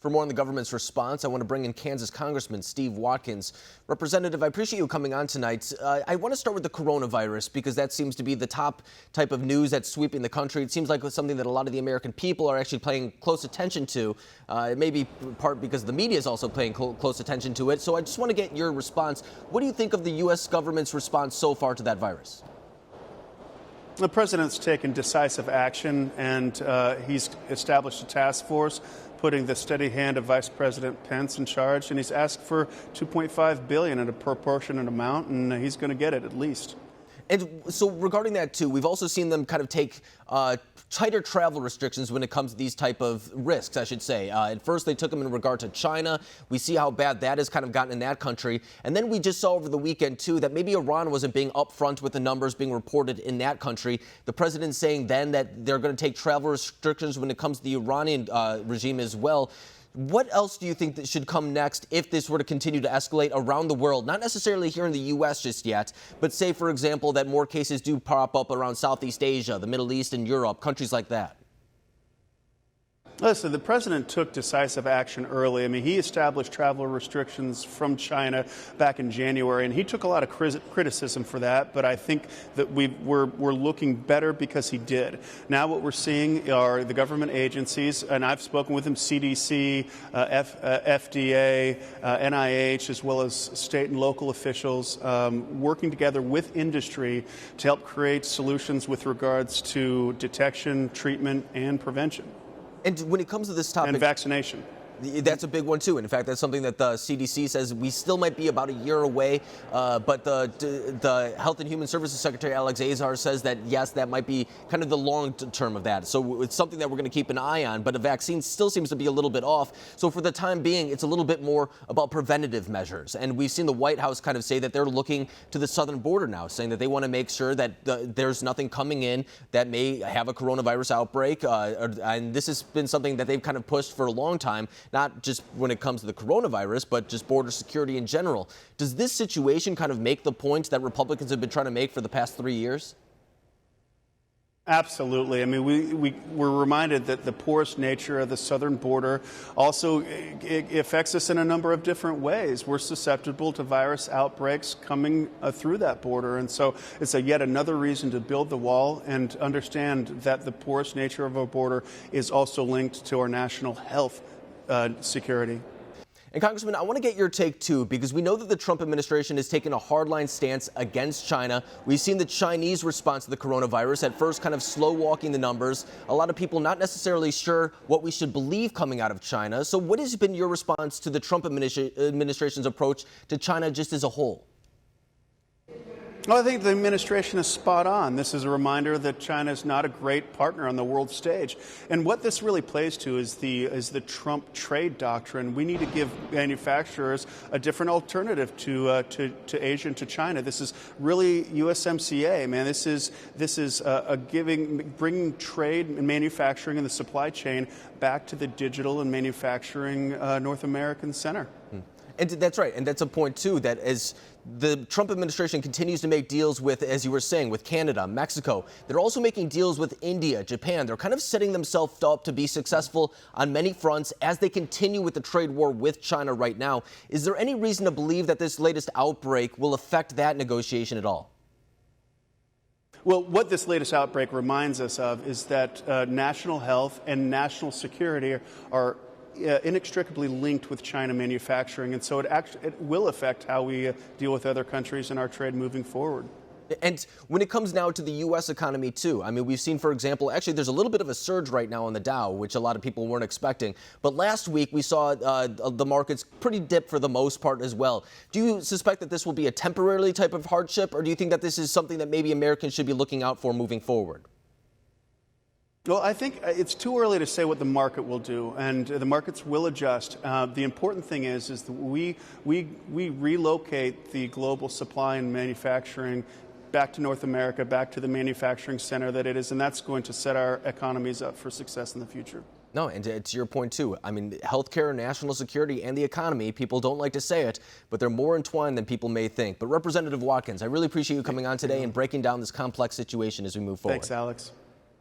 For more on the government's response, I want to bring in Kansas Congressman Steve Watkins. Representative, I appreciate you coming on tonight. I want to start with the coronavirus because that seems to be the top type of news that's sweeping the country. It seems like it's something that a lot of the American people are actually paying close attention to. It may be part because the media is also paying close attention to it. So I just want to get your response. What do you think of the U.S. government's response so far to that virus? The president's taken decisive action, and he's established a task force, putting the steady hand of Vice President Pence in charge, and he's asked for $2.5 billion in a proportionate amount, and he's going to get it at least. And so regarding that, too, we've also seen them kind of take tighter travel restrictions when it comes to these type of risks, I should say. At first, they took them in regard to China. We see how bad that has kind of gotten in that country. And then we just saw over the weekend, too, that maybe Iran wasn't being upfront with the numbers being reported in that country. The president saying then that they're going to take travel restrictions when it comes to the Iranian regime as well. What else do you think that should come next if this were to continue to escalate around the world? Not necessarily here in the U.S. just yet, but say, for example, that more cases do pop up around Southeast Asia, the Middle East and Europe, countries like that. Listen, the president took decisive action early. I mean, he established travel restrictions from China back in January, and he took a lot of criticism for that. But I think that we're looking better because he did. Now what we're seeing are the government agencies, and I've spoken with them, CDC, FDA, NIH, as well as state and local officials, working together with industry to help create solutions with regards to detection, treatment, and prevention. And when it comes to this topic... And vaccination. That's a big one, too. And in fact, that's something that the CDC says we still might be about a year away. But the Health and Human Services Secretary, Alex Azar, says that, yes, that might be kind of the long term of that. So it's something that we're going to keep an eye on. But a vaccine still seems to be a little bit off. So for the time being, it's a little bit more about preventative measures. And we've seen the White House kind of say that they're looking to the southern border now, saying that they want to make sure that there's nothing coming in that may have a coronavirus outbreak. And this has been something that they've kind of pushed for a long time. Not just when it comes to the coronavirus, but just border security in general. Does this situation kind of make the point that Republicans have been trying to make for the past 3 years? Absolutely. I mean, we're reminded that the porous nature of the southern border also it affects us in a number of different ways. We're susceptible to virus outbreaks coming through that border. And so it's yet another reason to build the wall and understand that the porous nature of our border is also linked to our national health security. And Congressman, I want to get your take, too, because we know that the Trump administration has taken a hardline stance against China. We've seen the Chinese response to the coronavirus, at first kind of slow walking the numbers. A lot of people not necessarily sure what we should believe coming out of China. So what has been your response to the Trump administration's approach to China just as a whole? Well, I think the administration is spot on. This is a reminder that China is not a great partner on the world stage. And what this really plays to is the Trump trade doctrine. We need to give manufacturers a different alternative to Asia and to China. This is really USMCA, man. This is bringing trade and manufacturing and the supply chain back to the digital and manufacturing North American center. And that's right. And that's a point, too, that as the Trump administration continues to make deals with, as you were saying, with Canada, Mexico, they're also making deals with India, Japan. They're kind of setting themselves up to be successful on many fronts as they continue with the trade war with China right now. Is there any reason to believe that this latest outbreak will affect that negotiation at all? Well, what this latest outbreak reminds us of is that national health and national security are inextricably linked with China manufacturing, and so it will affect how we deal with other countries in our trade moving forward. And when it comes now to the U.S. economy, too, I mean, we've seen, for example, actually there's a little bit of a surge right now on the Dow, which a lot of people weren't expecting. But last week we saw the markets pretty dip for the most part as well. Do you suspect that this will be a temporary type of hardship, or do you think that this is something that maybe Americans should be looking out for moving forward? Well, I think it's too early to say what the market will do, and the markets will adjust. The important thing is that we relocate the global supply and manufacturing back to North America, back to the manufacturing center that it is, and that's going to set our economies up for success in the future. No, and to your point, too, I mean, healthcare, national security, and the economy, people don't like to say it, but they're more entwined than people may think. But Representative Watkins, I really appreciate you coming on today and breaking down this complex situation as we move forward. Thanks, Alex.